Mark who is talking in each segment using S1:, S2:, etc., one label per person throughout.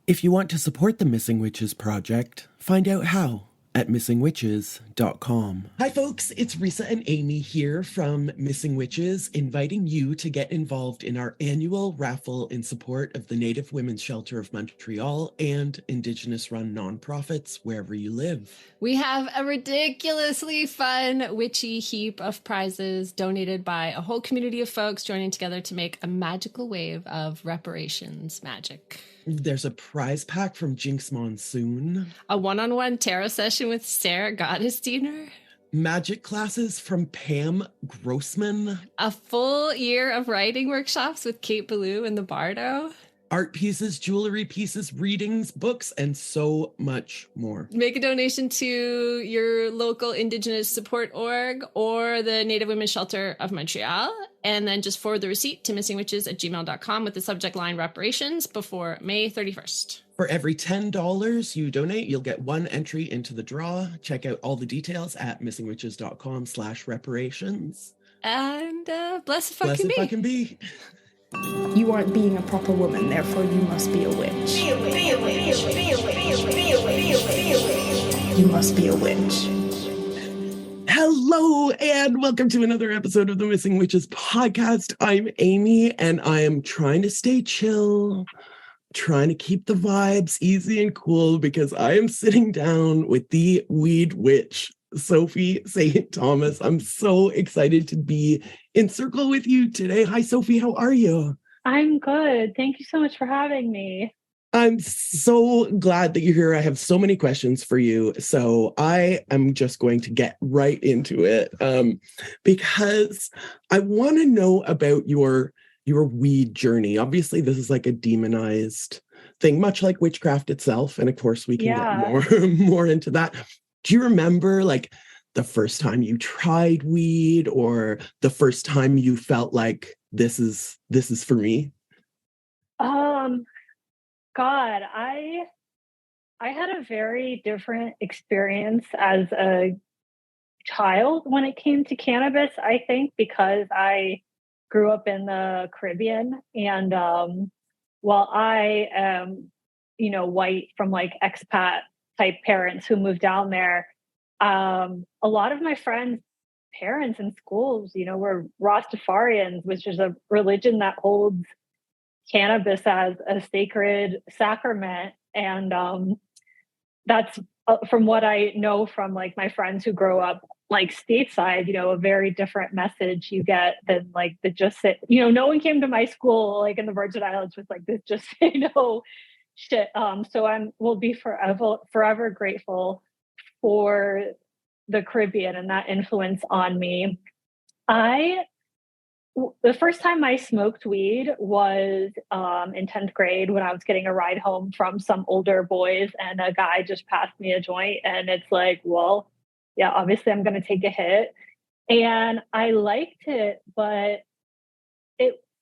S1: If you want to support the Missing Witches Project, find out how at missingwitches.com. Hi folks, it's Risa and Amy here from Missing Witches, inviting you to get involved in our annual raffle in support of the Native Women's Shelter of Montreal and Indigenous-run nonprofits wherever you live.
S2: We have a ridiculously fun, witchy heap of prizes donated by a whole community of folks joining together to make a magical wave of reparations magic.
S1: There's a prize pack from Jinx Monsoon.
S2: A one-on-one tarot session with Sarah Gottesdiener.
S1: Magic classes from Pam Grossman.
S2: A full year of writing workshops with Kate Ballou and the Bardo.
S1: Art pieces, jewelry pieces, readings, books, and so much more.
S2: Make a donation to your local Indigenous support org or the Native Women's Shelter of Montreal, and then just forward the receipt to missingwitches@gmail.com with the subject line reparations before May 31st.
S1: For every $10 you donate, you'll get one entry into the draw. Check out all the details at missingwitches.com/reparations.
S2: And blessed fucking be.
S3: You aren't being a proper woman, therefore you must be a witch. You must be a witch.
S1: Hello, and welcome to another episode of the Missing Witches podcast. I'm Amy, and I am trying to stay chill, trying to keep the vibes easy and cool, because I am sitting down with the weed witch, Sophie St. Thomas. I'm so excited to be in circle with you today. Hi, Sophie. How are you?
S4: I'm good. Thank you so much for having me.
S1: I'm so glad that you're here. I have so many questions for you. So I am just going to get right into it because I want to know about your weed journey. Obviously, this is like a demonized thing, much like witchcraft itself. And of course, we can get more into that. Do you remember like the first time you tried weed, or the first time you felt like this is for me?
S4: God, I had a very different experience as a child when it came to cannabis, I think, because I grew up in the Caribbean, and while I am, white from like expat type parents who moved down there, a lot of my friends' parents in schools, were Rastafarians, which is a religion that holds cannabis as a sacred sacrament. And that's from what I know from like my friends who grow up like stateside, a very different message you get than like the just say, no one came to my school like in the Virgin Islands with like this just say no shit. So will be forever grateful for the Caribbean and that influence on me. The first time I smoked weed was in 10th grade when I was getting a ride home from some older boys, and a guy just passed me a joint, and it's like, well, yeah, obviously I'm going to take a hit. And I liked it, but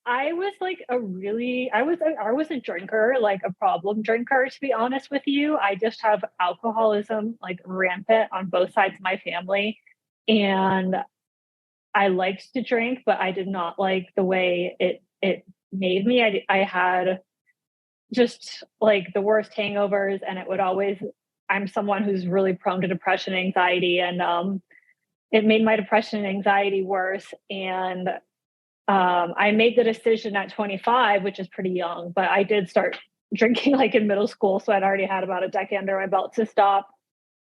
S4: I was like I was a drinker, like a problem drinker, to be honest with you. I just have alcoholism like rampant on both sides of my family. And I liked to drink, but I did not like the way it made me. I had just like the worst hangovers, and I'm someone who's really prone to depression, anxiety, and it made my depression and anxiety worse. And I made the decision at 25, which is pretty young, but I did start drinking like in middle school. So I'd already had about a decade under my belt to stop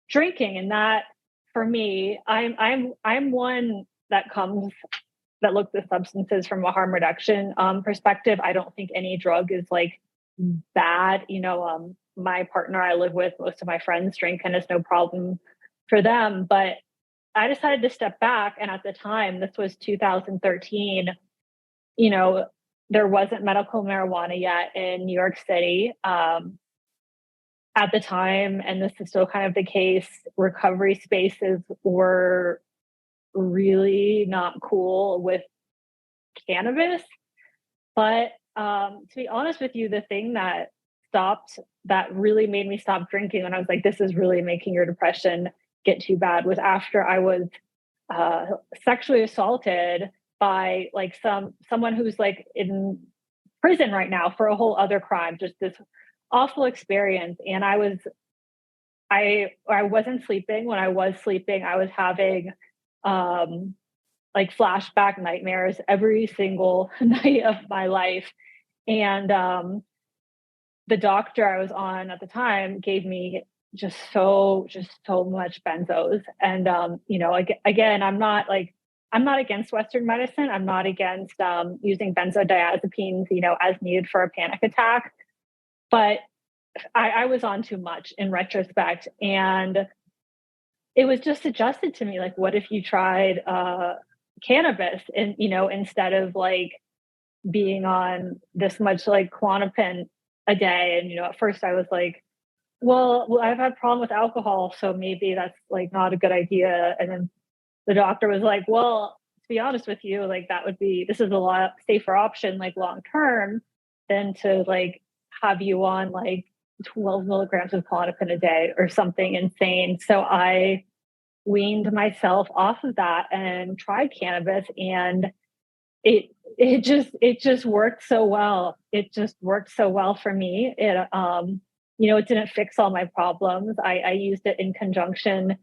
S4: drinking. And that for me, I'm one that looks at substances from a harm reduction perspective. I don't think any drug is like bad. My partner I live with, most of my friends drink, and it's no problem for them. But I decided to step back. And at the time, this was 2013, there wasn't medical marijuana yet in New York City. At the time, and this is still kind of the case, recovery spaces were really not cool with cannabis. But to be honest with you, the thing that really made me stop drinking when I was like, this is really making your depression get too bad, was after I was sexually assaulted by like someone who's like in prison right now for a whole other crime, just this awful experience. And I wasn't sleeping. When I was sleeping, I was having like flashback nightmares every single night of my life. And the doctor I was on at the time gave me just so much benzos. And you know, again, I'm not against Western medicine. I'm not against using benzodiazepines, you know, as needed for a panic attack. But I was on too much in retrospect. And it was just suggested to me, like, what if you tried cannabis, and, you know, instead of like being on this much like Klonopin a day. And, you know, at first I was like, well, I've had a problem with alcohol, so maybe that's like not a good idea. And then the doctor was like, well, to be honest with you, like this is a lot safer option, like long term, than to like have you on like 12 milligrams of Klonopin a day or something insane. So I weaned myself off of that and tried cannabis, and it just worked so well. It just worked so well for me. It you know, it didn't fix all my problems. I used it in conjunction,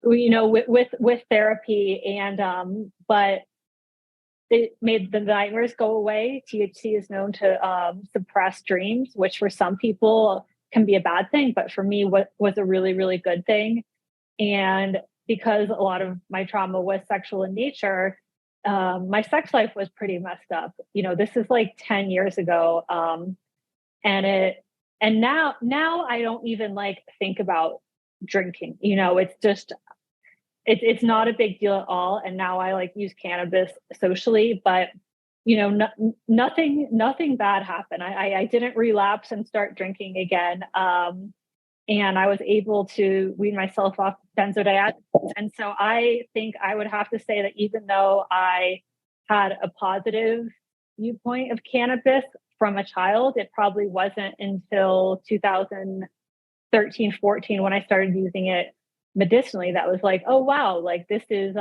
S4: you know, with therapy, and but it made the nightmares go away. THC is known to suppress dreams, which for some people can be a bad thing, but for me was a really, really good thing. And because a lot of my trauma was sexual in nature, my sex life was pretty messed up. You know, this is like 10 years ago. And now I don't even like think about drinking, you know, it's just, it's not a big deal at all. And now I like use cannabis socially, but you know, nothing bad happened. I didn't relapse and start drinking again. And I was able to wean myself off benzodiazepines. And so I think I would have to say that even though I had a positive viewpoint of cannabis from a child, it probably wasn't until 2013, 14 when I started using it medicinally that was like, oh wow, like this is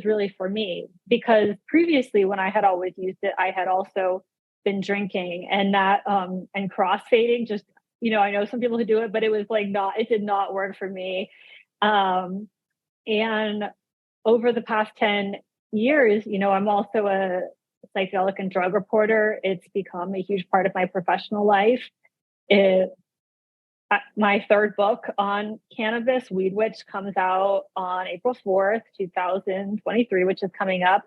S4: really for me. Because previously when I had always used it, I had also been drinking, and that and crossfading, just, you know, I know some people who do it, but it was like it did not work for me. And over the past 10 years, you know, I'm also a psychedelic and drug reporter. It's become a huge part of my professional life. My third book on cannabis, Weed Witch, comes out on April 4th, 2023, which is coming up.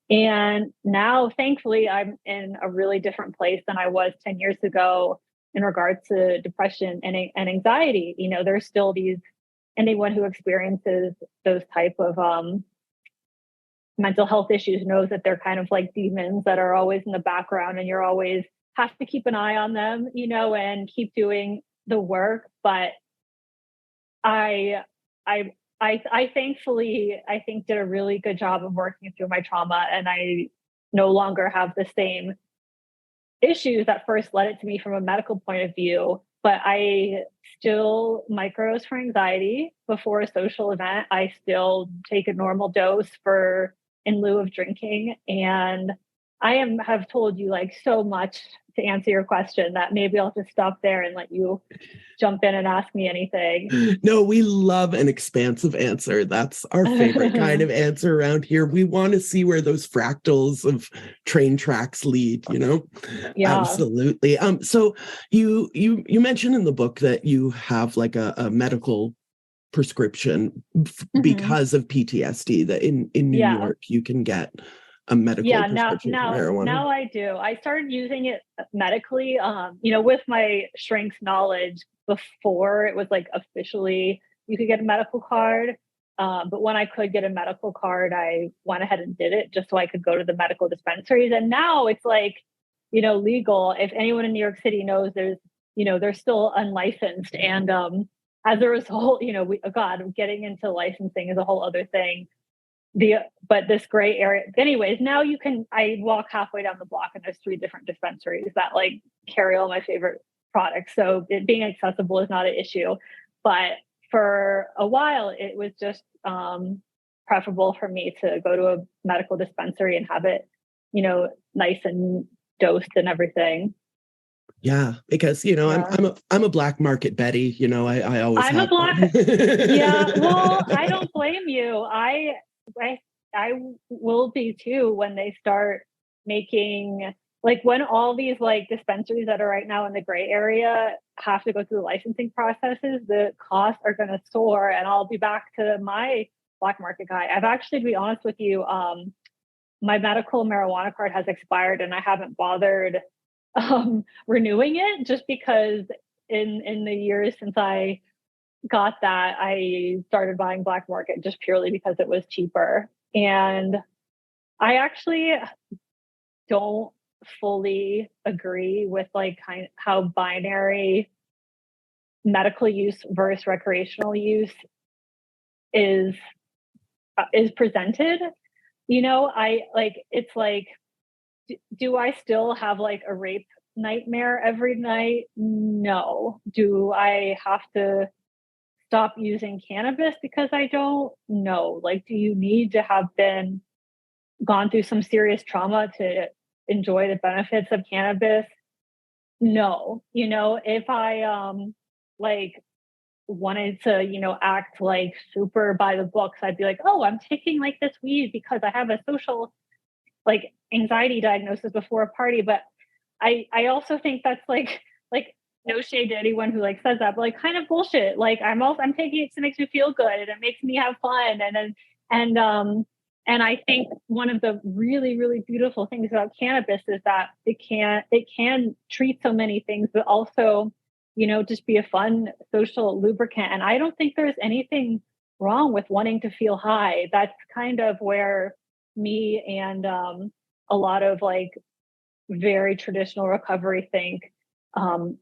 S4: And now, thankfully, I'm in a really different place than I was 10 years ago in regards to depression and anxiety. You know, there's still anyone who experiences those type of mental health issues knows that they're kind of like demons that are always in the background, and you're always have to keep an eye on them, you know, and keep doing the work. But I thankfully, I think, did a really good job of working through my trauma, and I no longer have the same issues that first led it to me from a medical point of view. But I still microdose for anxiety before a social event. I still take a normal dose in lieu of drinking. And I have told you like so much to answer your question that maybe I'll just stop there and let you jump in and ask me anything.
S1: No, we love an expansive answer. That's our favorite kind of answer around here. We want to see where those fractals of train tracks lead, you know?
S4: Yeah.
S1: Absolutely. So you mentioned in the book that you have like a medical prescription because of PTSD, that in New York you can get a medical prescription for marijuana.
S4: Now I do. I started using it medically, you know, with my shrink's knowledge. Before it was like officially you could get a medical card. But when I could get a medical card, I went ahead and did it just so I could go to the medical dispensaries. And now it's like, you know, legal. If anyone in New York City knows, they're still unlicensed. And as a result, you know, getting into licensing is a whole other thing. But this gray area, anyways, now I walk halfway down the block and there's 3 different dispensaries that like carry all my favorite products. So it being accessible is not an issue. But for a while, it was just preferable for me to go to a medical dispensary and have it, you know, nice and dosed and everything.
S1: Yeah, because you know,
S4: Yeah.
S1: I'm a black market Betty. You know, I always
S4: I'm a
S1: have
S4: black.
S1: been.
S4: Yeah, well, I don't blame you. I I will be too when they start making, like, when all these like dispensaries that are right now in the gray area have to go through the licensing processes, the costs are going to soar, and I'll be back to my black market guy. I've actually, to be honest with you, my medical marijuana card has expired, and I haven't bothered renewing it, just because in the years since I got that, I started buying black market just purely because it was cheaper. And I actually don't fully agree with like kind of how binary medical use versus recreational use is presented. You know, I like, it's like, do I still have like a rape nightmare every night? No. Do I have to stop using cannabis because I don't? No. Like, do you need to have been gone through some serious trauma to enjoy the benefits of cannabis? No. You know, if I like wanted to, you know, act like super by the books, I'd be like, oh, I'm taking like this weed because I have a social like anxiety diagnosis before a party. But I also think that's like no shade to anyone who like says that, but like kind of bullshit. Like I'm taking it to make me feel good and it makes me have fun. And I think one of the really, really beautiful things about cannabis is that it can treat so many things, but also, you know, just be a fun social lubricant. And I don't think there's anything wrong with wanting to feel high. That's kind of where me and a lot of like very traditional recovery think,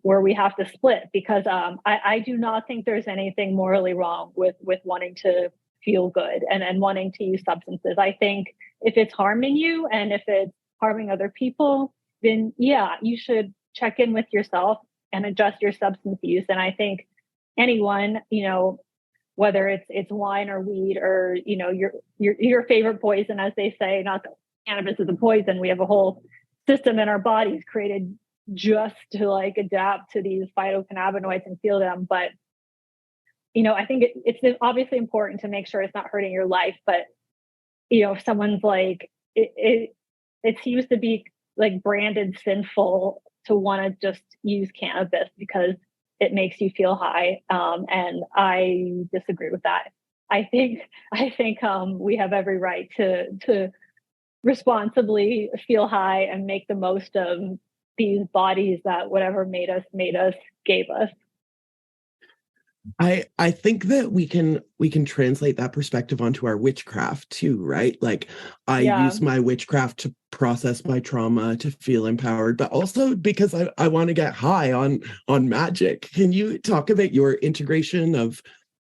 S4: where we have to split, because I do not think there's anything morally wrong with wanting to feel good and wanting to use substances. I think if it's harming you and if it's harming other people, then yeah, you should check in with yourself and adjust your substance use. And I think anyone, you know, whether it's wine or weed or, you know, your favorite poison, as they say, not that cannabis is a poison. We have a whole system in our bodies created just to like adapt to these phytocannabinoids and feel them. But, you know, I think it's obviously important to make sure it's not hurting your life. But, you know, if someone's like, it seems to be like branded sinful to want to just use cannabis because it makes you feel high. And I disagree with that. I think we have every right to responsibly feel high and make the most of these bodies that whatever made us gave us.
S1: I think that we can translate that perspective onto our witchcraft too, right? Like I use my witchcraft to process my trauma, to feel empowered, but also because I want to get high on magic. Can you talk about your integration of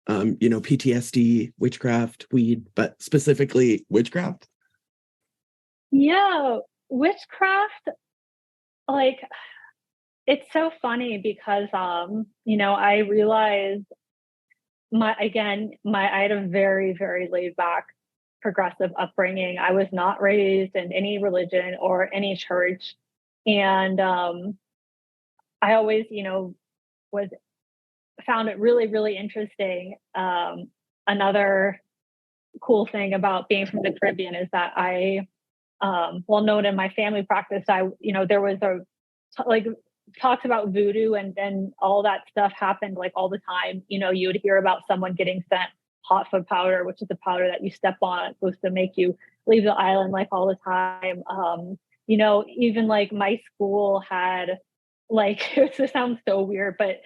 S1: you know, PTSD, witchcraft, weed, but specifically witchcraft?
S4: Yeah, witchcraft, like, it's so funny because you know, I realized I had a very, very laid back progressive upbringing. I was not raised in any religion or any church. And I always, you know, was found it really, really interesting. Another cool thing about being from the Caribbean is that well known in my family practice, you know, there was like talks about voodoo and all that stuff happened like all the time. You know, you would hear about someone getting sent hot foot powder, which is the powder that you step on. It's supposed to make you leave the island like all the time. You know, even like my school had like, it sounds so weird, but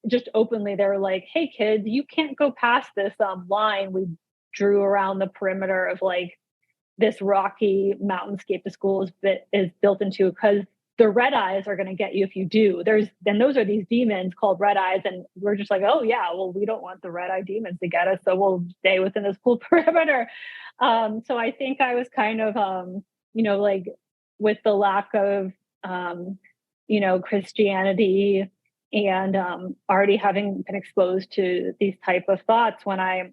S4: just openly they were like, hey kids, you can't go past this line we drew around the perimeter of like this rocky mountainscape the school is built into, because the red eyes are going to get you if you do. Those are these demons called red eyes. And we're just like, oh yeah, well, we don't want the red eye demons to get us. So we'll stay within the school perimeter. So I think I was kind of, you know, like with the lack of, you know, Christianity and already having been exposed to these type of thoughts. When I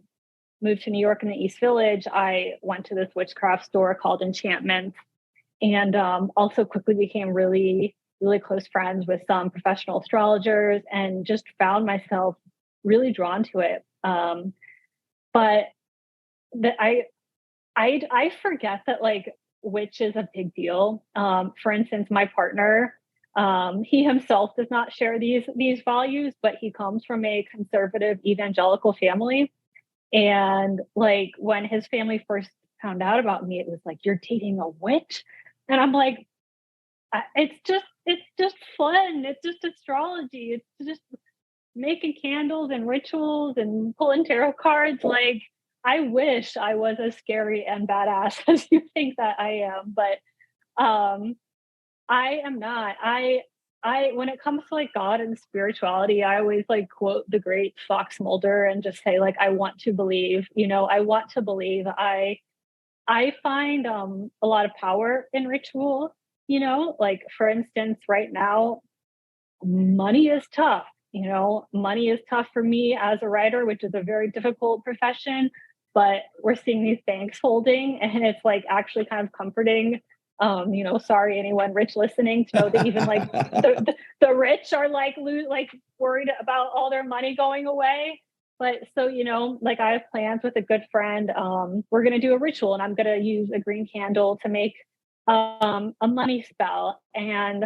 S4: moved to New York in the East Village, I went to this witchcraft store called Enchantment, and also quickly became really really close friends with some professional astrologers and just found myself really drawn to it. But that I forget that like witch is a big deal. For instance, my partner, he himself does not share these values, but he comes from a conservative evangelical family. And like when his family first found out about me, it was like, you're dating a witch? And I'm like, it's just fun. It's just astrology. It's just making candles and rituals and pulling tarot cards. Like, I wish I was as scary and badass as you think that I am, but I am not. I when it comes to like God and spirituality, I always like quote the great Fox Mulder and just say like, I want to believe, I want to believe. I find a lot of power in ritual, like for instance, right now, money is tough. Money is tough for me as a writer, which is a very difficult profession, but we're seeing these banks holding, and it's like actually kind of comforting. Sorry, anyone rich listening, to know that even like the rich are like worried about all their money going away. But so, like I have plans with a good friend. We're going to do a ritual, and I'm going to use a green candle to make a money spell. And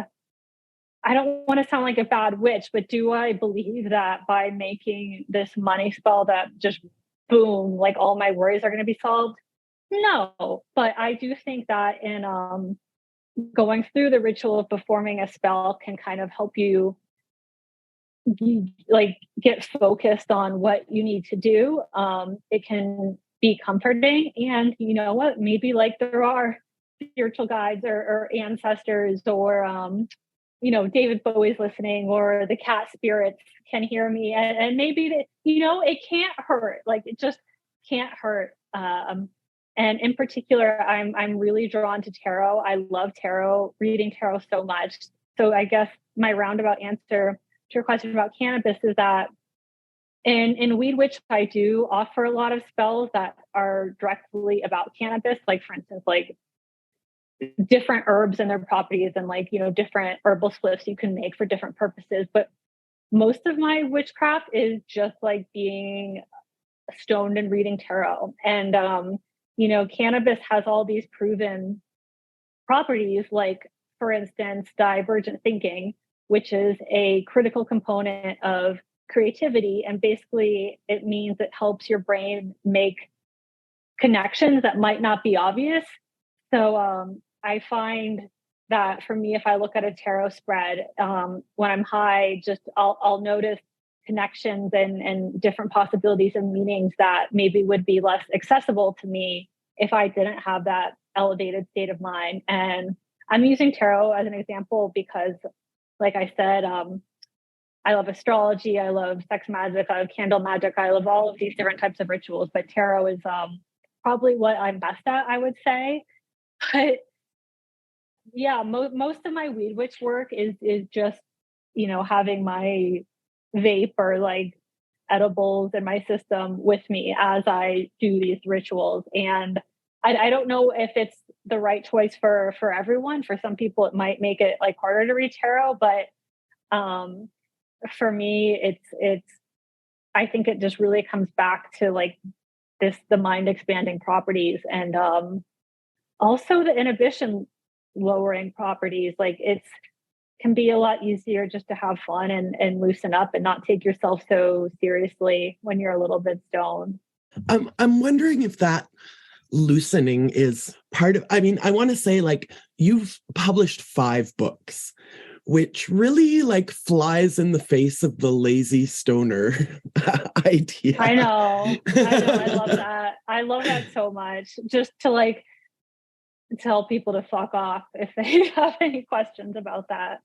S4: I don't want to sound like a bad witch, but do I believe that by making this money spell that just boom, like all my worries are going to be solved? No, but I do think that in going through the ritual of performing a spell can kind of help you like get focused on what you need to do. It can be comforting, and you know what? Maybe like there are spiritual guides or ancestors or David Bowie's listening, or the cat spirits can hear me, and maybe that it can't hurt. Like it just can't hurt. And in particular, I'm really drawn to tarot. I love tarot, reading tarot so much. So I guess my roundabout answer to your question about cannabis is that in Weed Witch, I do offer a lot of spells that are directly about cannabis. Like for instance, like different herbs and their properties, and like different herbal spliffs you can make for different purposes. But most of my witchcraft is just like being stoned and reading tarot. And cannabis has all these proven properties, like for instance divergent thinking, which is a critical component of creativity. And basically it means it helps your brain make connections that might not be obvious. So I find that for me, if I look at a tarot spread, when I'm high, just I'll notice connections and different possibilities and meanings that maybe would be less accessible to me if I didn't have that elevated state of mind. And I'm using tarot as an example because, like I said, I love astrology, I love sex magic, I love candle magic, I love all of these different types of rituals, but tarot is probably what I'm best at, I would say. But yeah, most of my weed witch work is just, having my vape or like edibles in my system with me as I do these rituals. And I don't know if it's the right choice for everyone. For some people, it might make it like harder to read tarot, but for me, it's I think it just really comes back to like the mind expanding properties, and also the inhibition lowering properties. Like it's can be a lot easier just to have fun and loosen up and not take yourself so seriously when you're a little bit stoned.
S1: I'm wondering if that loosening is part of, I want to say like you've published 5 books, which really like flies in the face of the lazy stoner idea.
S4: I know. I love that. I love that so much. Just to like tell people to fuck off if they have any questions about that.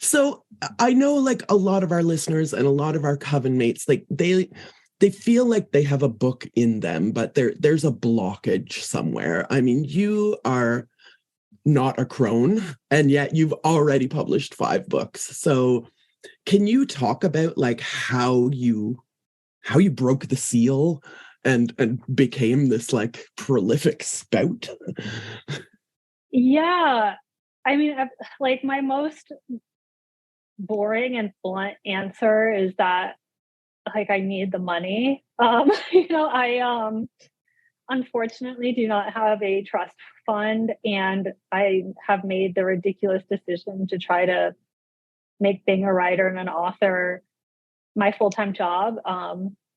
S1: So I know like a lot of our listeners and a lot of our coven mates, like they feel like they have a book in them, but there's a blockage somewhere. I mean, you are not a crone, and yet you've already published 5 books. So can you talk about like how you broke the seal and became this like prolific spout?
S4: Yeah. I mean, like my most boring and blunt answer is that like I need the money. I unfortunately do not have a trust fund, and I have made the ridiculous decision to try to make being a writer and an author my full-time job.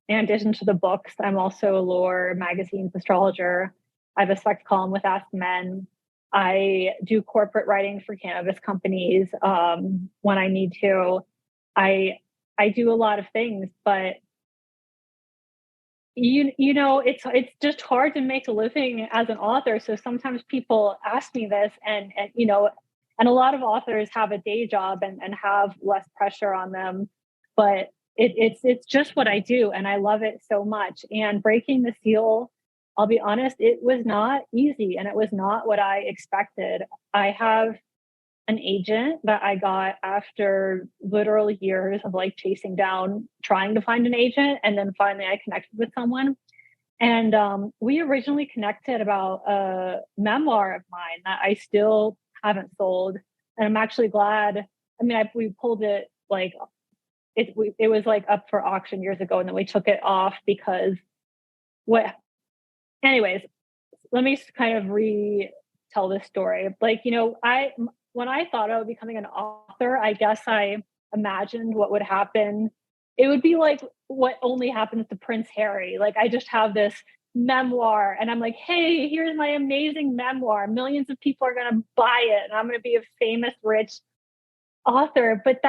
S4: In addition to the books, I'm also a lore magazine's astrologer. I have a sex column with Ask Men. I do corporate writing for cannabis companies when I need to. I do a lot of things, but you know it's just hard to make a living as an author. So sometimes people ask me this, and and a lot of authors have a day job and have less pressure on them, but it's just what I do, and I love it so much. And breaking the seal, I'll be honest, it was not easy, and it was not what I expected. I have an agent that I got after literal years of like chasing down, trying to find an agent. And then finally I connected with someone. And we originally connected about a memoir of mine that I still haven't sold. And I'm actually glad. I mean, we pulled it like, it was like up for auction years ago. And then we took it off because anyways, let me kind of retell this story. Like, when I thought of becoming an author, I guess I imagined what would happen. It would be like what only happens to Prince Harry. Like, I just have this memoir and I'm like, hey, here's my amazing memoir. Millions of people are going to buy it and I'm going to be a famous, rich author. But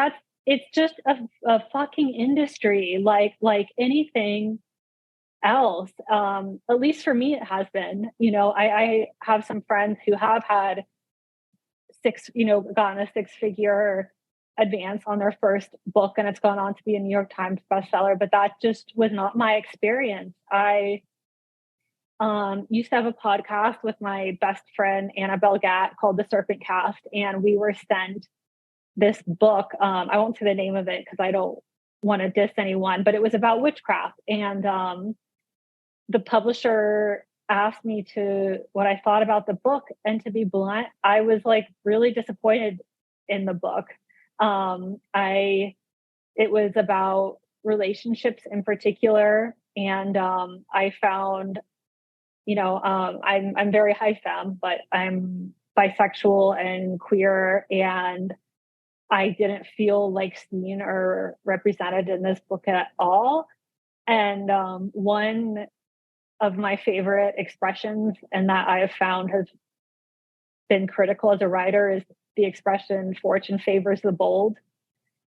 S4: it's just a fucking industry like anything else. At least for me, it has been. I have some friends who have had gotten a 6-figure advance on their first book, and it's gone on to be a New York Times bestseller. But that just was not my experience. I used to have a podcast with my best friend Annabelle Gatt called The Serpent Cast, and we were sent this book. I won't say the name of it because I don't want to diss anyone, but it was about witchcraft. And the publisher asked me what I thought about the book. And to be blunt, I was like really disappointed in the book. It was about relationships in particular. And I found, I'm very high femme, but I'm bisexual and queer. And I didn't feel like seen or represented in this book at all. And one of my favorite expressions, and that I have found has been critical as a writer, is the expression "fortune favors the bold."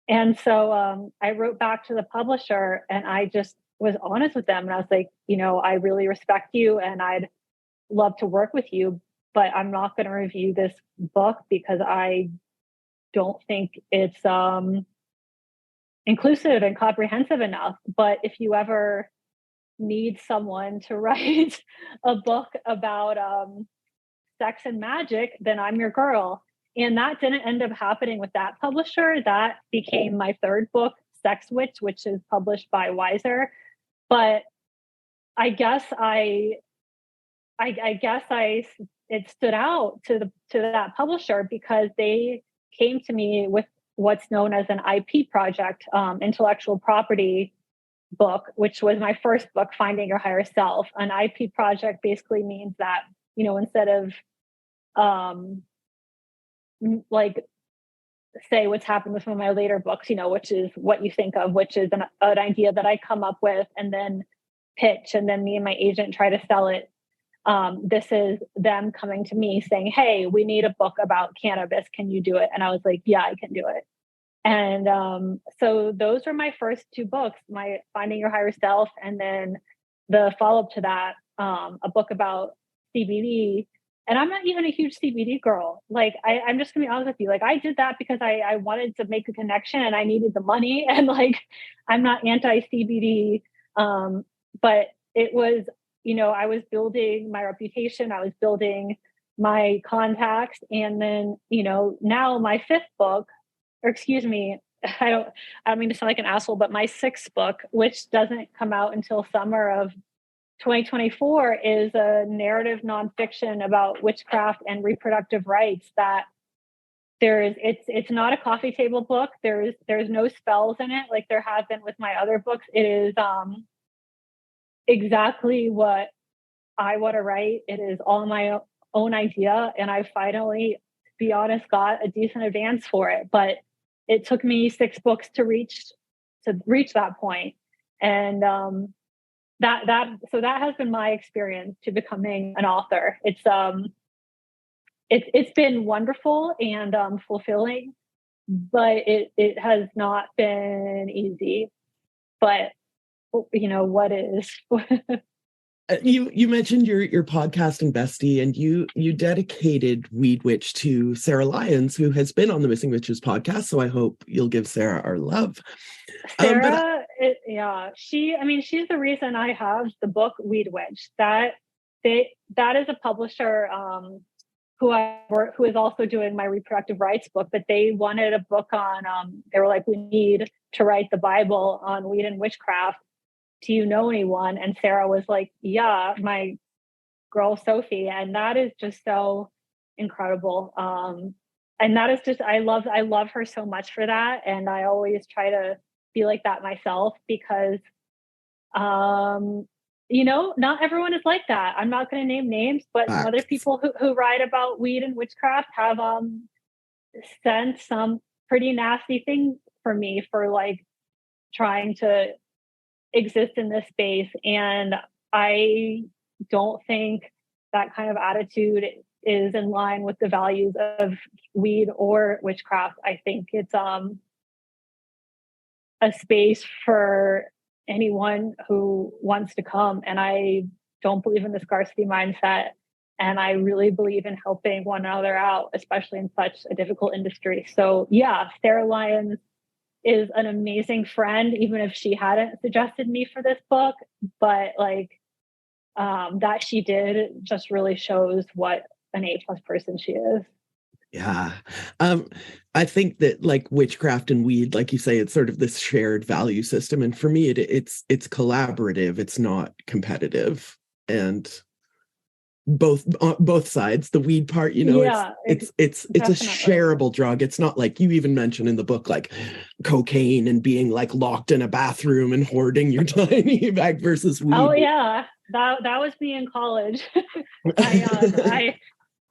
S4: And so I wrote back to the publisher and I just was honest with them. And I was like, I really respect you and I'd love to work with you, but I'm not going to review this book because I don't think it's inclusive and comprehensive enough. But if you ever need someone to write a book about sex and magic, then I'm your girl. And that didn't end up happening with that publisher. That became my third book, Sex Witch, which is published by Wiser. But I guess it stood out to that publisher because they came to me with what's known as an IP project, intellectual property book, which was my first book, Finding Your Higher Self. An IP project basically means that, instead of like say what's happened with some of my later books, which is What You Think Of, which is an idea that I come up with and then pitch, and then me and my agent try to sell it. This is them coming to me saying, hey, we need a book about cannabis. Can you do it? And I was like, yeah, I can do it. And so those were my first two books, my Finding Your Higher Self, and then the follow-up to that, a book about CBD. And I'm not even a huge CBD girl. Like, I'm just gonna be honest with you. Like, I did that because I wanted to make a connection and I needed the money. And like, I'm not anti-CBD, but it was, I was building my reputation. I was building my contacts. And then, now my fifth book, or excuse me, I don't mean to sound like an asshole, but my sixth book, which doesn't come out until summer of 2024, is a narrative nonfiction about witchcraft and reproductive rights that it's not a coffee table book. There's no spells in it like there have been with my other books. It is exactly what I want to write. It is all my own idea, and I finally, to be honest, got a decent advance for it. But it took me 6 books to reach that point, and that has been my experience to becoming an author. It's been wonderful and fulfilling, but it has not been easy. But what is?
S1: You mentioned your podcasting bestie, and you dedicated Weed Witch to Sarah Lyons, who has been on the Missing Witches podcast. So I hope you'll give Sarah our love.
S4: Sarah, she's the reason I have the book Weed Witch. That is a publisher who is also doing my reproductive rights book, but they wanted a book on. They were like, we need to write the Bible on weed and witchcraft. Do you know anyone? And Sarah was like, yeah, my girl Sophie. And that is just so incredible. And that is just, I love her so much for that. And I always try to be like that myself because, not everyone is like that. I'm not going to name names, but some other people who write about weed and witchcraft have sent some pretty nasty things for me for like trying to exist in this space. And I don't think that kind of attitude is in line with the values of weed or witchcraft. I think it's a space for anyone who wants to come. And I don't believe in the scarcity mindset. And I really believe in helping one another out, especially in such a difficult industry. So yeah, Sarah Lyons is an amazing friend, even if she hadn't suggested me for this book. But that she did just really shows what an A+ person she is.
S1: Yeah. I think that like witchcraft and weed, like you say, it's sort of this shared value system. And for me, it's collaborative. It's not competitive. And both sides, the weed part, it's a shareable drug. It's not like you even mentioned in the book, like cocaine and being like locked in a bathroom and hoarding your tiny bag versus weed.
S4: Oh yeah. That was me in college.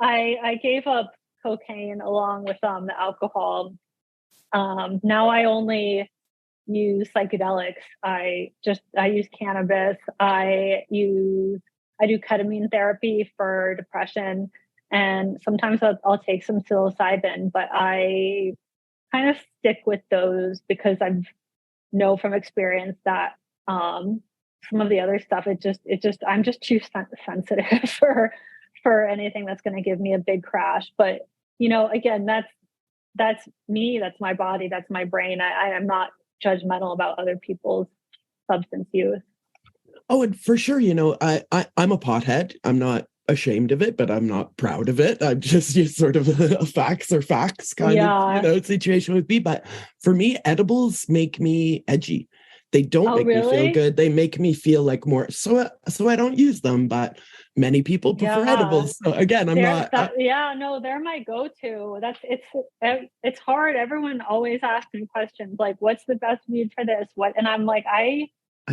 S4: I gave up cocaine along with the alcohol. Now I only use psychedelics. I use cannabis. I do ketamine therapy for depression, and sometimes I'll take some psilocybin, but I kind of stick with those because I know from experience that some of the other stuff, I'm just too sensitive for anything that's going to give me a big crash. But again, that's me, that's my body, that's my brain. I am not judgmental about other people's substance use.
S1: Oh, and for sure, I'm a pothead. I'm not ashamed of it, but I'm not proud of it. I'm just sort of a facts are facts kind of, situation with me. But for me, edibles make me edgy. They don't make me feel good. They make me feel like more. So I don't use them, but many people prefer edibles. So again, they're
S4: my go-to. It's hard. Everyone always asks me questions like, what's the best weed for this? What? And I'm like, I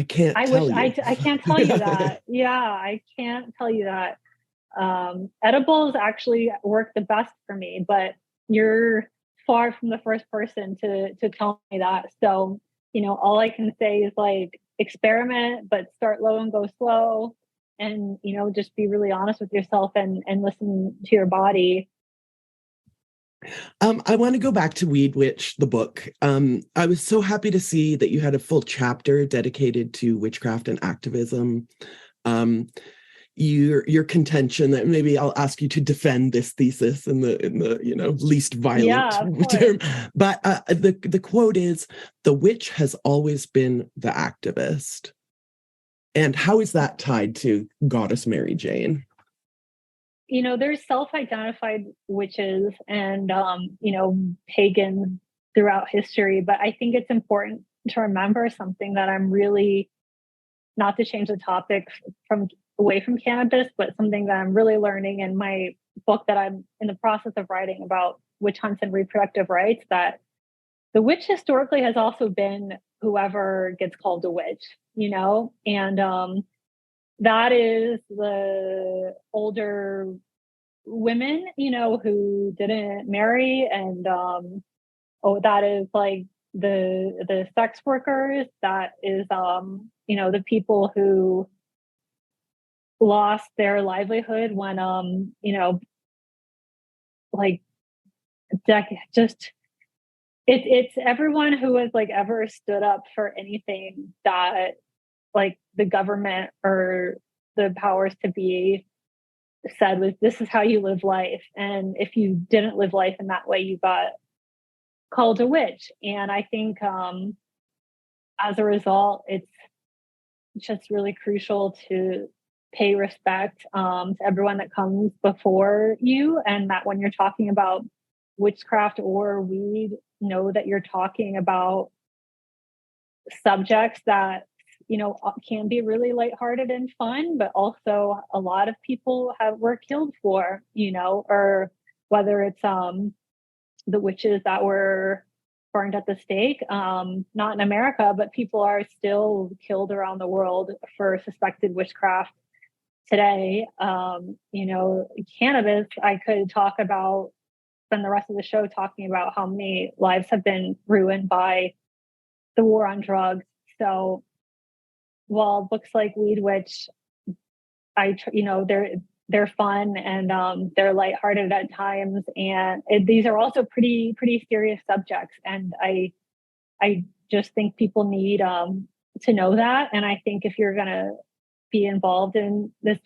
S4: can't tell you. I can't tell you that. Yeah, I can't tell you that. Edibles actually work the best for me, but you're far from the first person to tell me that. So, all I can say is like experiment, but start low and go slow, and just be really honest with yourself and listen to your body.
S1: I want to go back to Weed Witch, the book. I was so happy to see that you had a full chapter dedicated to witchcraft and activism. Your contention that maybe I'll ask you to defend this thesis in the least violent term. But the quote is, "The witch has always been the activist." And how is that tied to Goddess Mary Jane?
S4: There's self-identified witches and, pagans throughout history. But I think it's important to remember something that I'm really, not to change the topic away from cannabis, but something that I'm really learning in my book that I'm in the process of writing about witch hunts and reproductive rights, that the witch historically has also been whoever gets called a witch, and that is the older women, who didn't marry, and that is like the sex workers, that is the people who lost their livelihood when like just it's everyone who has like ever stood up for anything that like the government or the powers to be said was, this is how you live life, and if you didn't live life in that way, you got called a witch. And I think as a result, it's just really crucial to pay respect to everyone that comes before you, and that when you're talking about witchcraft or weed, know that you're talking about subjects that can be really lighthearted and fun, but also a lot of people were killed for, or whether it's the witches that were burned at the stake, not in America, but people are still killed around the world for suspected witchcraft today. Cannabis, I could spend the rest of the show talking about how many lives have been ruined by the war on drugs. So while books like Weed Witch, they're fun and they're lighthearted at times, and these are also pretty serious subjects. And I just think people need to know that. And I think if you're gonna be involved in this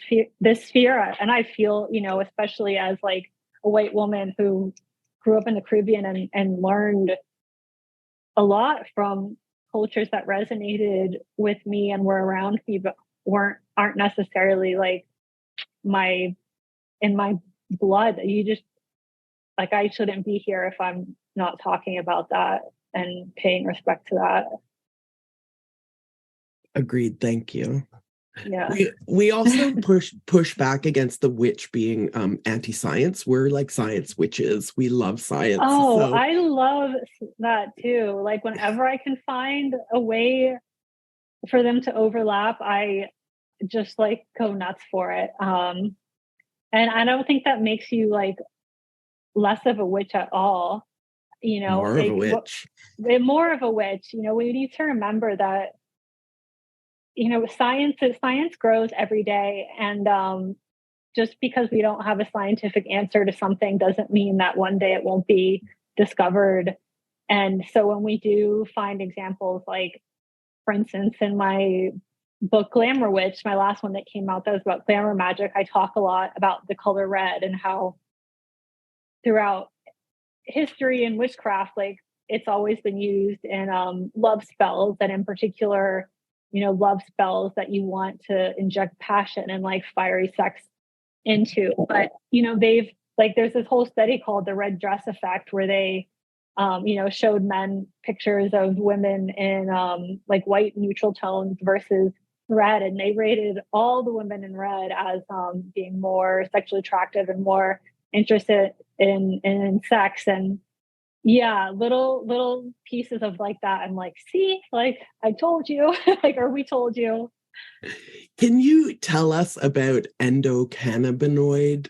S4: sphere, and I feel, especially as like a white woman who grew up in the Caribbean and learned a lot from cultures that resonated with me and were around me, but aren't necessarily like in my blood. You just like, I shouldn't be here if I'm not talking about that and paying respect to that.
S1: Agreed. Thank you.
S4: Yeah.
S1: We also push back against the witch being anti-science. We're like science witches. We love science.
S4: Oh, so. I love that too. Like whenever I can find a way for them to overlap, I just like go nuts for it. And I don't think that makes you like less of a witch at all.
S1: More of a witch.
S4: More of a witch. We need to remember that science grows every day, and just because we don't have a scientific answer to something doesn't mean that one day it won't be discovered. And so when we do find examples, like for instance in my book Glamour Witch, my last one that came out that was about glamour magic, I talk a lot about the color red and how throughout history and witchcraft, like it's always been used in love spells, and in particular love spells that you want to inject passion and like fiery sex into. But they've like, there's this whole study called the red dress effect, where they showed men pictures of women in like white neutral tones versus red, and they rated all the women in red as being more sexually attractive and more interested in sex. And yeah, little pieces of like that. I'm like, see, like I told you, like, or we told you.
S1: Can you tell us about endocannabinoid?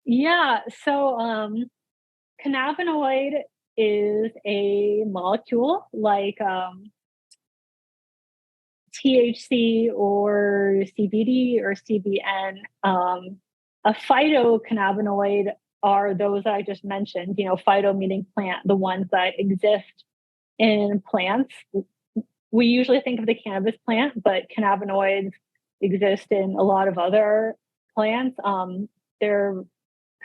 S4: Yeah, so cannabinoid is a molecule like THC or CBD or CBN. A phytocannabinoid are those that I just mentioned, phyto meaning plant, the ones that exist in plants. We usually think of the cannabis plant, but cannabinoids exist in a lot of other plants. They're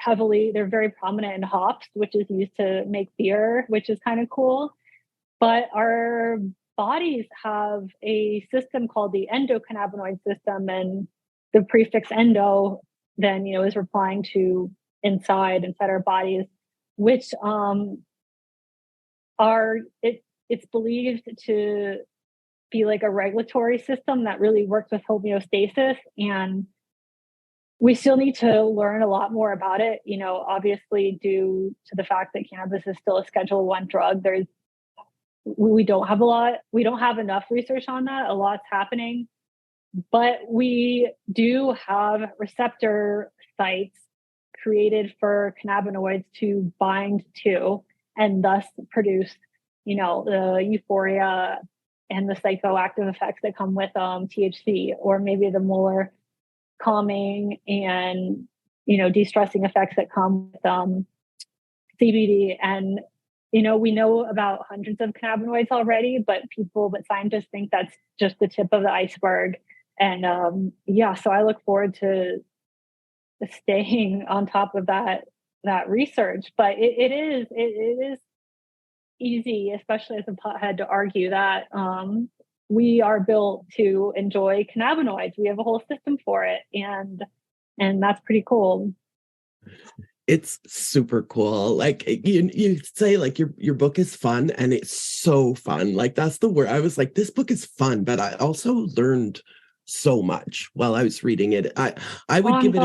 S4: very prominent in hops, which is used to make beer, which is kind of cool. But our bodies have a system called the endocannabinoid system, and the prefix endo then is replying to inside our bodies, which it's believed to be like a regulatory system that really works with homeostasis. And we still need to learn a lot more about it. Obviously, due to the fact that cannabis is still a Schedule 1 drug, we don't have enough research on that. A lot's happening, but we do have receptor sites created for cannabinoids to bind to and thus produce, the euphoria and the psychoactive effects that come with THC, or maybe the more calming and, de-stressing effects that come with CBD. And, we know about hundreds of cannabinoids already, but scientists think that's just the tip of the iceberg. And so I look forward to staying on top of that research. But it is easy, especially as a pothead, to argue that we are built to enjoy cannabinoids. We have a whole system for it, and that's pretty cool.
S1: It's super cool. Like you say, like your book is fun, and it's so fun. Like that's the word. I was like, this book is fun, but I also learned so much while I was reading it. I would give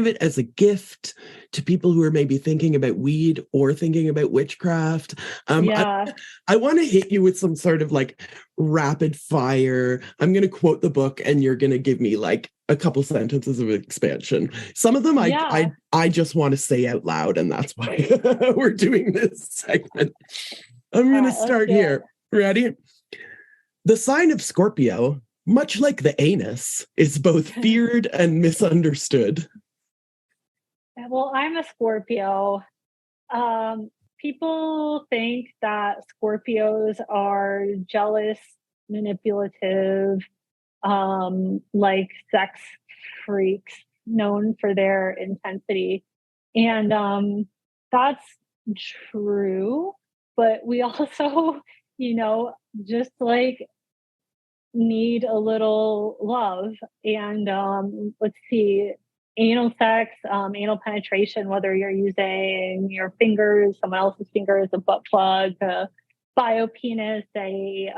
S1: it as a gift to people who are maybe thinking about weed or thinking about witchcraft. I want to hit you with some sort of like rapid fire. I'm going to quote the book, and you're going to give me like a couple sentences of expansion. Some of them I just want to say out loud, and that's why we're doing this segment. I'm going to start here. Ready? The sign of Scorpio, much like the anus, is both feared and misunderstood.
S4: Well, I'm a Scorpio. People think that Scorpios are jealous, manipulative, like sex freaks known for their intensity. And that's true. But we also, just like need a little love. And let's see, anal sex, anal penetration, whether you're using your fingers, someone else's fingers, a butt plug, a biopenis, a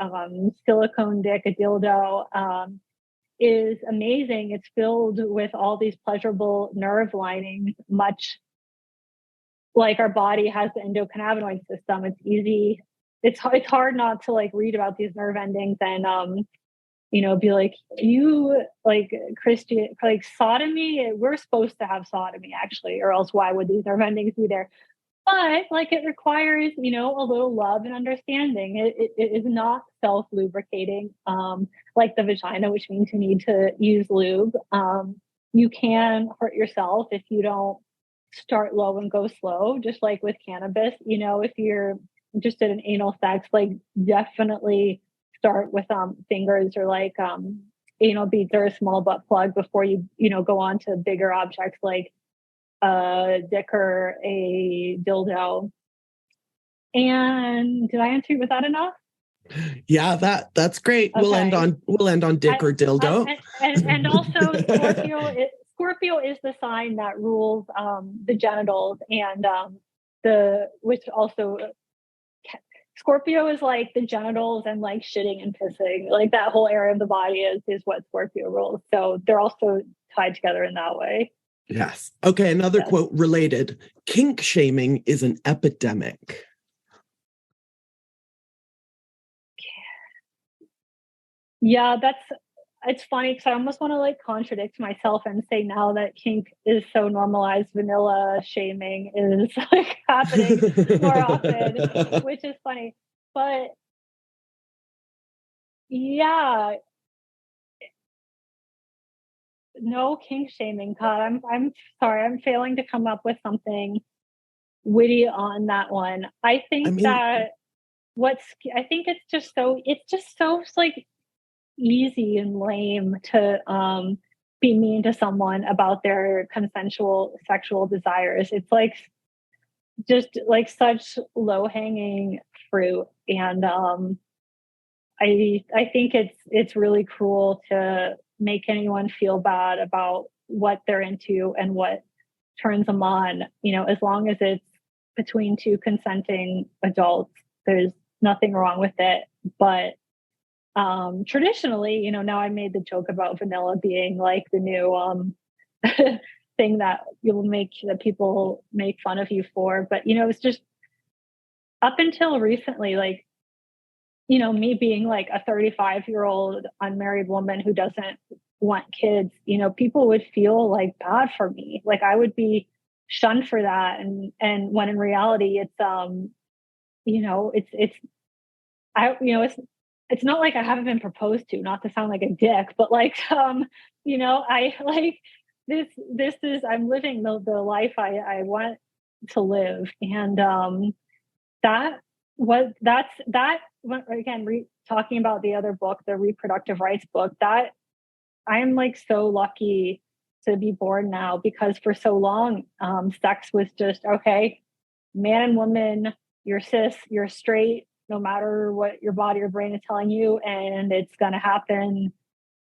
S4: silicone dick, a dildo, is amazing. It's filled with all these pleasurable nerve linings, much like our body has the endocannabinoid system. It's easy. It's hard not to like read about these nerve endings and be like, you like Christian, like sodomy. We're supposed to have sodomy actually, or else why would these nerve endings be there? But like it requires, a little love and understanding. It is not self-lubricating like the vagina, which means you need to use lube. You can hurt yourself if you don't start low and go slow, just like with cannabis. If you're interested in anal sex, like definitely start with fingers or like anal beads or a small butt plug before you go on to bigger objects like a dick or a dildo. And did I answer you with that enough?
S1: Yeah, that's great. Okay. We'll end on dick or dildo.
S4: And also Scorpio is the sign that rules the genitals, and which also Scorpio is like the genitals and like shitting and pissing, like that whole area of the body is what Scorpio rules. So they're also tied together in that way.
S1: Yes. Okay. Another quote related. Kink shaming is an epidemic.
S4: Yeah, it's funny because I almost want to like contradict myself and say now that kink is so normalized, vanilla shaming is like happening more often, which is funny. But yeah, no kink shaming. God, I'm sorry, I'm failing to come up with something witty on that one. I think it's just so like easy and lame to be mean to someone about their consensual sexual desires. It's like just like such low-hanging fruit, and I think it's really cruel to make anyone feel bad about what they're into and what turns them on. As long as it's between two consenting adults, there's nothing wrong with it. But traditionally, now I made the joke about vanilla being like the new thing that people make fun of you for. But, it's just up until recently, like, me being like a 35-year-old unmarried woman who doesn't want kids, people would feel like bad for me. Like I would be shunned for that. And when in reality, it's, it's not like I haven't been proposed to, not to sound like a dick, but like, I like this is, I'm living the life I want to live. And, talking about the other book, the reproductive rights book, that I'm like so lucky to be born now, because for so long, sex was just, okay, man and woman, you're cis, you're straight, no matter what your body or brain is telling you. And it's going to happen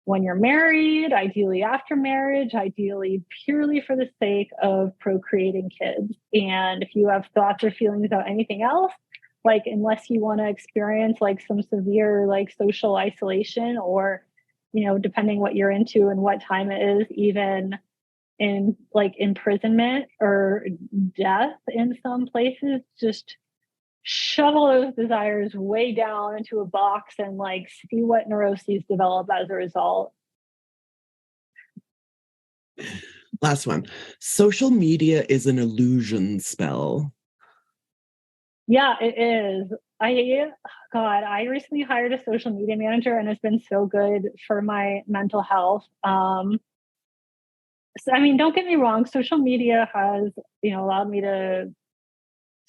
S4: when you're married, ideally after marriage, ideally purely for the sake of procreating kids. And if you have thoughts or feelings about anything else, like, unless you want to experience like some severe like social isolation, or, depending what you're into and what time it is, even in like imprisonment or death in some places, just shovel those desires way down into a box and like see what neuroses develop as a result.
S1: Last one. Social media is an illusion spell.
S4: Yeah, it is. I recently hired a social media manager, and it's been so good for my mental health. So, I mean, don't get me wrong, social media has, allowed me to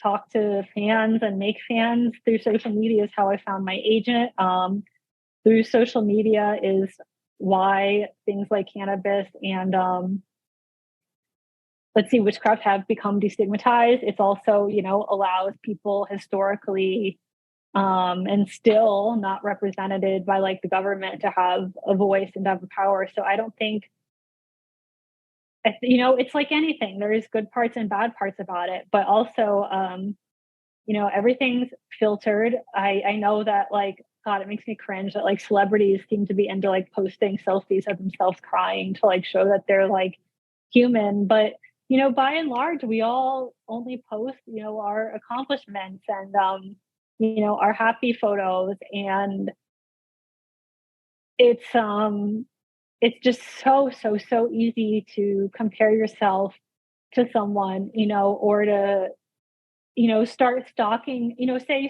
S4: talk to fans and make fans through social media is how I found my agent. Through social media is why things like cannabis and witchcraft have become destigmatized. It's also, allows people historically and still not represented by like the government to have a voice and to have a power. So I don't think, it's like anything. There is good parts and bad parts about it, but also, everything's filtered. I know that, like, God, it makes me cringe that like celebrities seem to be into like posting selfies of themselves crying to like show that they're like human. But, by and large, we all only post, our accomplishments and, our happy photos. And it's just so easy to compare yourself to someone, or to, start stalking, say you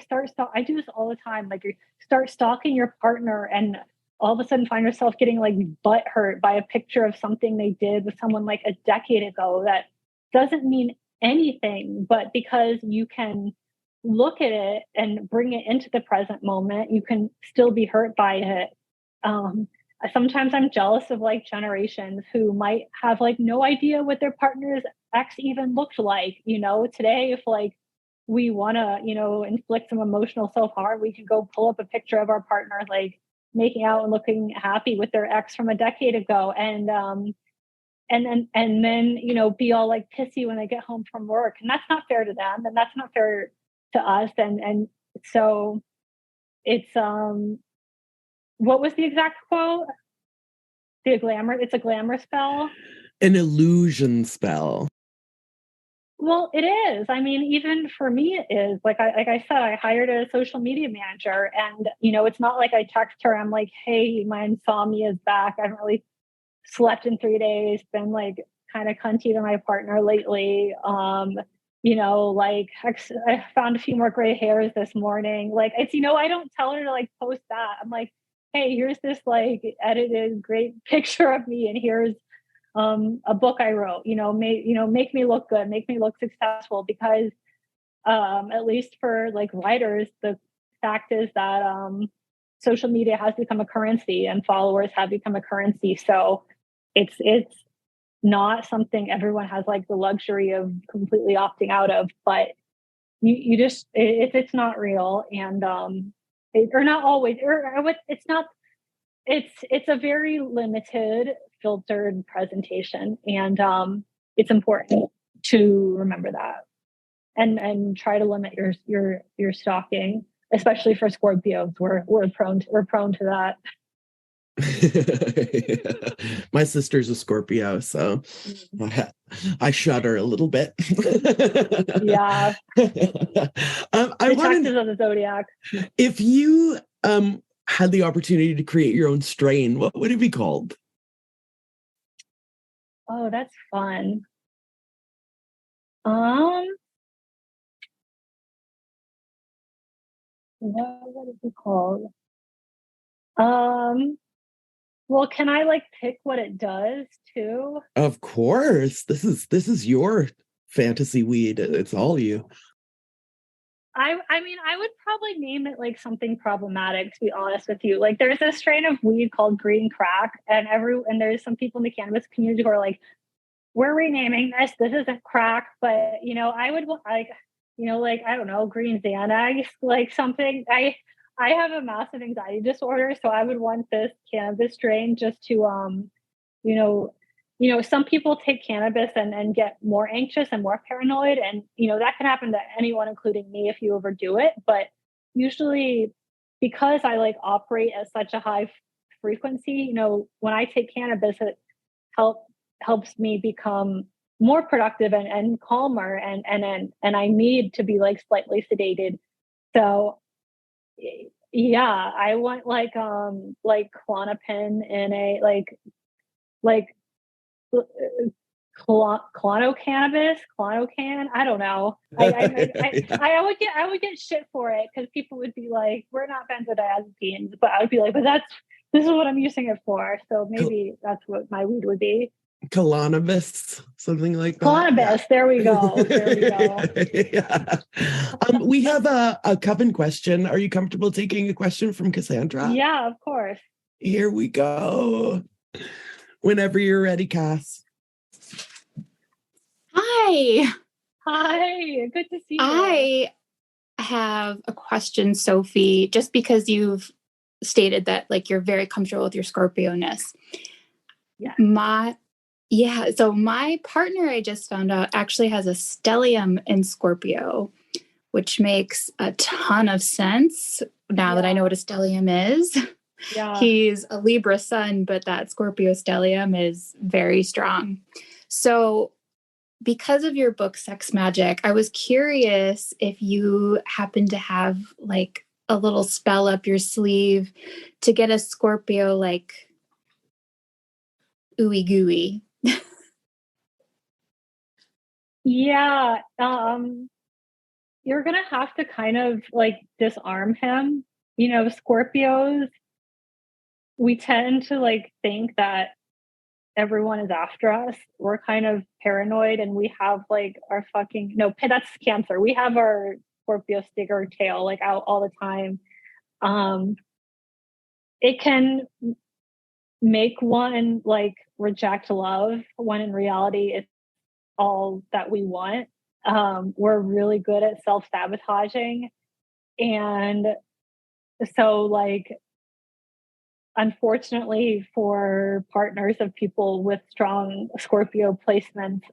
S4: I do this all the time. Like, you start stalking your partner and all of a sudden find yourself getting like butt hurt by a picture of something they did with someone like a decade ago that doesn't mean anything, but because you can look at it and bring it into the present moment, you can still be hurt by it. Sometimes I'm jealous of like generations who might have like no idea what their partner's ex even looked like. Today, if like we want to, inflict some emotional self-harm, we can go pull up a picture of our partner like making out and looking happy with their ex from a decade ago, and then be all like pissy when they get home from work, and that's not fair to them, and that's not fair to us, and so it's what was the exact quote? It's a glamour spell.
S1: An illusion spell.
S4: Well, it is. I mean, even for me, it is. Like I said, I hired a social media manager, and it's not like I text her. I'm like, hey, my insomnia is back. I haven't really slept in 3 days. Been like kind of cunty to my partner lately. Like I found a few more gray hairs this morning. Like it's, I don't tell her to like post that. I'm like, hey, here's this like edited great picture of me, and here's a book I wrote. Make me look good, make me look successful, because at least for like writers, the fact is that social media has become a currency, and followers have become a currency. So it's not something everyone has like the luxury of completely opting out of, but you just, if it's not real, and or not always, or it's not, it's a very limited filtered presentation, and it's important to remember that, and try to limit your stalking, especially for Scorpios. We're prone to that.
S1: My sister's a Scorpio, so I shudder a little bit.
S4: Yeah.
S1: I want
S4: Detectives of the Zodiac.
S1: if you had the opportunity to create your own strain, what would it be called?
S4: Oh, that's fun. What would it be called? Well, can I like pick what it does too?
S1: Of course. This is your fantasy weed. It's all you.
S4: I mean, I would probably name it like something problematic, to be honest with you. Like there's a strain of weed called green crack, and there's some people in the cannabis community who are like, we're renaming this. This isn't crack, but I would like, like I don't know, green Xanax, like something. I have a massive anxiety disorder, so I would want this cannabis strain just to you know, some people take cannabis and get more anxious and more paranoid. And, that can happen to anyone, including me, if you overdo it. But usually because I like operate at such a high frequency, when I take cannabis, it helps me become more productive and calmer and I need to be like slightly sedated. So yeah, I want like Klonopin in a like Clono cannabis, Clono can. I don't know. I would get shit for it because people would be like, "We're not benzodiazepines," but I would be like, "But this is what I'm using it for." So maybe that's what my weed would be.
S1: Cannabis, something like that.
S4: Cannabis. Yeah. There we go. There we go.
S1: Yeah. We have a coven question. Are you comfortable taking a question from Cassandra?
S4: Yeah, of course.
S1: Here we go. Whenever you're ready, Cass.
S5: Hi.
S4: Hi. Good to see you.
S5: I have a question, Sophie, just because you've stated that like you're very comfortable with your Scorpio-ness.
S4: Yeah.
S5: So my partner, I just found out, actually has a stellium in Scorpio, which makes a ton of sense now that I know what a stellium is.
S4: Yeah.
S5: He's a Libra sun, but that Scorpio stellium is very strong. So because of your book, Sex Magic, I was curious if you happen to have like a little spell up your sleeve to get a Scorpio like ooey gooey.
S4: Yeah. You're going to have to kind of like disarm him. Scorpios, we tend to like think that everyone is after us. We're kind of paranoid and we have like our that's Cancer. We have our Scorpio sticker tail like out all the time. It can make one like reject love when in reality it's all that we want. We're really good at self-sabotaging. And so like, unfortunately for partners of people with strong Scorpio placements,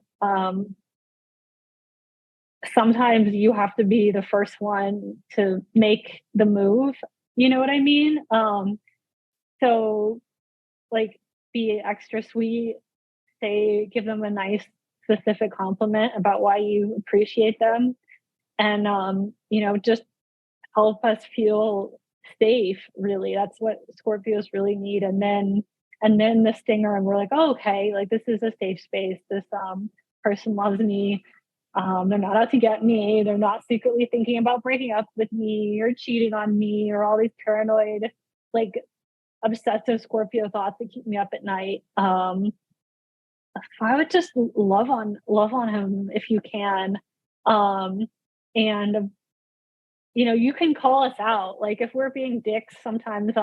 S4: sometimes you have to be the first one to make the move. You know what I mean? So like be extra sweet, give them a nice specific compliment about why you appreciate them. And, just help us feel safe, really. That's what Scorpios really need. And then the stinger, and we're like, oh, okay, like this is a safe space. This person loves me. They're not out to get me. They're not secretly thinking about breaking up with me or cheating on me or all these paranoid, like obsessive Scorpio thoughts that keep me up at night. I would just love on him if you can. And you can call us out. Like if we're being dicks, sometimes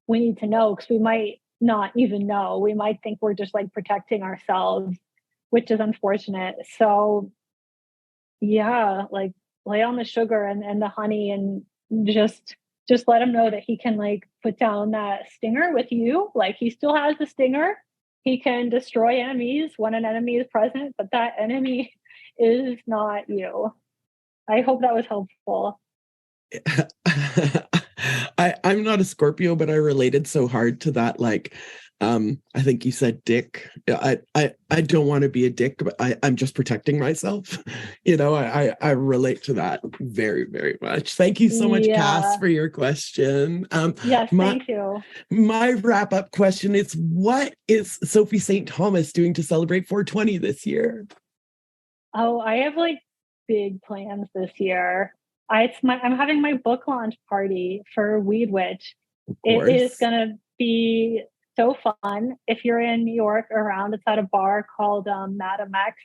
S4: we need to know because we might not even know. We might think we're just like protecting ourselves, which is unfortunate. So yeah, like lay on the sugar and the honey and just let him know that he can like put down that stinger with you. Like he still has the stinger. He can destroy enemies when an enemy is present, but that enemy is not you. I hope that was helpful.
S1: I'm not a Scorpio, but I related so hard to that. Like, I think you said dick. I don't want to be a dick, but I'm just protecting myself. I relate to that very, very much. Thank you so much, Cass, for your question.
S4: Yes, thank you.
S1: My wrap-up question is, what is Sophie St. Thomas doing to celebrate 420 this year?
S4: Oh, I have like big plans this year. I'm having my book launch party for Weed Witch. It is gonna be so fun. If you're in New York or around, it's at a bar called Madam X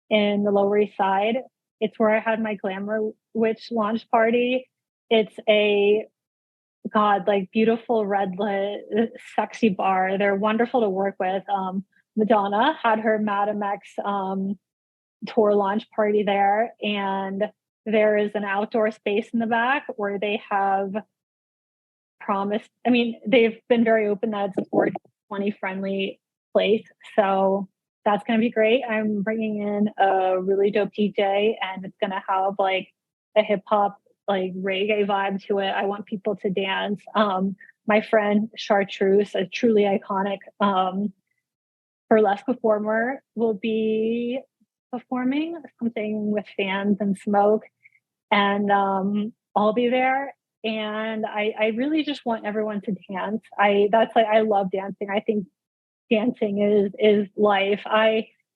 S4: in the Lower East Side. It's where I had my Glamour Witch launch party. It's a beautiful red lit, sexy bar. They're wonderful to work with. Madonna had her Madam X tour launch party there, and there is an outdoor space in the back where they have promised, they've been very open that it's a 420 friendly place. So that's going to be great. I'm bringing in a really dope DJ, and it's going to have like a hip hop, like reggae vibe to it. I want people to dance. My friend Chartreuse, a truly iconic burlesque performer, will be performing something with fans and smoke, and I'll be there. And I really just want everyone to dance. I love dancing. I think dancing is life.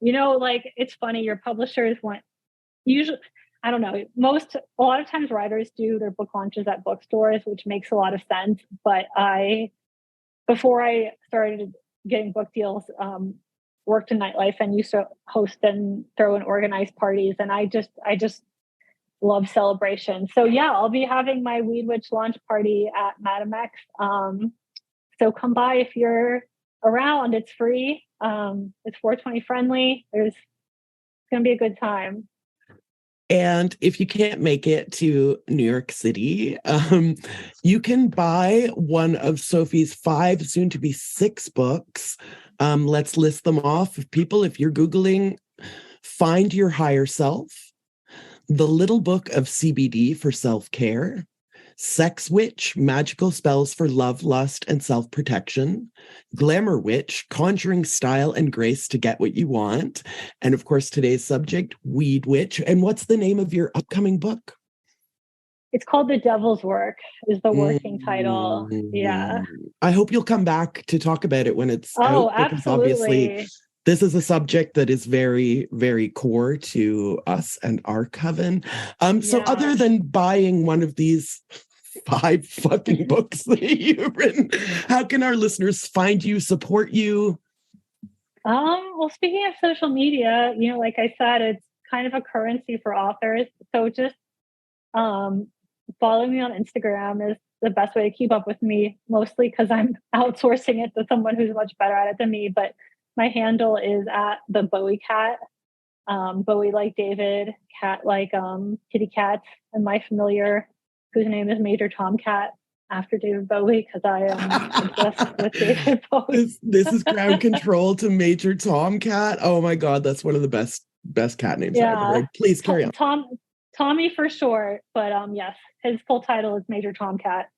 S4: It's funny, your publishers want, usually, I don't know, a lot of times writers do their book launches at bookstores, which makes a lot of sense. But before I started getting book deals, worked in nightlife and used to host and throw and organize parties. And I just love celebration. So yeah, I'll be having my Weed Witch launch party at Madam X. So come by if you're around. It's free. It's 420 friendly. It's going to be a good time.
S1: And if you can't make it to New York City, you can buy one of Sophie's 5, soon to be 6 books. Let's list them off. If you're Googling Find Your Higher Self, The Little Book of CBD for Self-Care, Sex Witch, Magical Spells for Love, Lust, and Self-Protection, Glamour Witch, Conjuring Style and Grace to Get What You Want, and of course today's subject, Weed Witch. And what's the name of your upcoming book?
S4: It's called The Devil's Work, is the working title. Yeah.
S1: I hope you'll come back to talk about it when it's out.
S4: Oh, absolutely.
S1: Obviously, this is a subject that is very, very core to us and our coven. So other than buying one of these 5 fucking books that you've written, how can our listeners find you, support you?
S4: Well, speaking of social media, like I said, it's kind of a currency for authors. So just follow me on Instagram is the best way to keep up with me, mostly because I'm outsourcing it to someone who's much better at it than me. But my handle is at the Bowie Cat. Bowie like David, cat like kitty cats, and my familiar, whose name is Major Tomcat, after David Bowie, because I am obsessed with David Bowie.
S1: This is ground control to Major Tomcat. Oh my God, that's one of the best cat names I've ever heard. Please carry on.
S4: Tommy for short, but yes, his full title is Major Tomcat.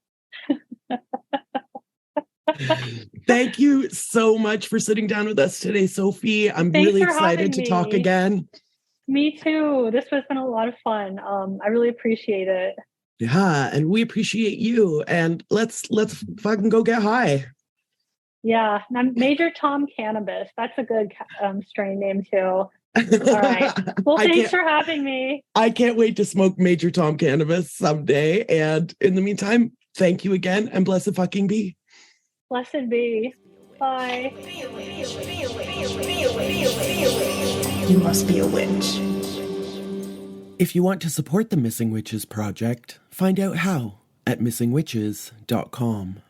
S1: Thank you so much for sitting down with us today, Sophie. Thanks really excited to talk again.
S4: Me too. This has been a lot of fun. I really appreciate it.
S1: Yeah, and we appreciate you. And let's fucking go get high.
S4: Yeah, Major Tom Cannabis. That's a good strain name too. All right. Well, thanks for having me.
S1: I can't wait to smoke Major Tom Cannabis someday. And in the meantime, thank you again, and blessed fucking be.
S4: Blessed be. Bye.
S3: You must be a witch.
S1: If you want to support the Missing Witches Project, find out how at missingwitches.com.